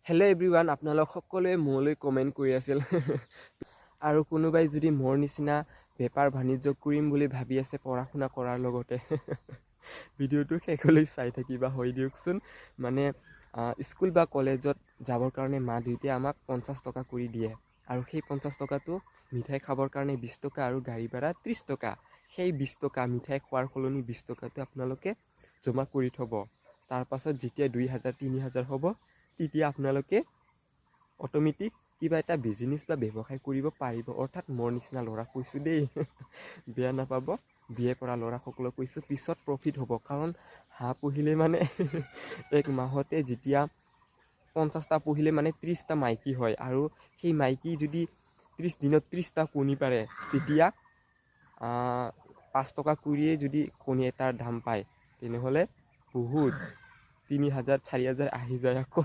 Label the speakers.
Speaker 1: Hello' everyone, আপোনালোক সকলোৱে মোলৈ কমেণ্ট কৰি আছিল আৰু কোনোবাই যদি মোৰ নিচিনা বেপাৰ বাণিজ্য কৰিম বুলি ভাবি আছে পঢ়া শুনা কৰাৰ লগতে ভিডিঅ'টো শেষলৈ চাই থাকিবা। হয় দিয়কচোন, মানে স্কুল বা কলেজত যাবৰ কাৰণে মা দেউতাই আমাক 50 টকা কৰি দিয়ে আৰু সেই 50 টকাটো মিঠাই খাবৰ কাৰণে 20 টকা আৰু গাড়ী ভাড়া 30 টকা। সেই 20 টকা মিঠাই খোৱাৰ সলনি 20 টকাটো আপোনালোকে জমা কৰি থ'ব। তাৰ পাছত যেতিয়া 2000 3000 হ'ব তেতিয়া আপোনালোকে অট'মেটিক কিবা এটা বিজনেছ বা ব্যৱসায় কৰিব পাৰিব। অৰ্থাৎ মোৰ নিচিনা ল'ৰা কৈছোঁ দেই বেয়া নাপাব, বিয়ে কৰা ল'ৰাসকলক কৈছোঁ, পিছত প্ৰফিট হ'ব। কাৰণ হাঁহ পুহিলে মানে এক মাহতে যেতিয়া 50টা পুহিলে মানে 30টা মাইকী হয় আৰু সেই মাইকী যদি 30 দিনত 30টা কণী পাৰে তেতিয়া 5 টকা কৰিয়ে যদি কণী এটাৰ দাম পায় তেনেহ'লে বহুত 3000 4000 আহি যায় আকৌ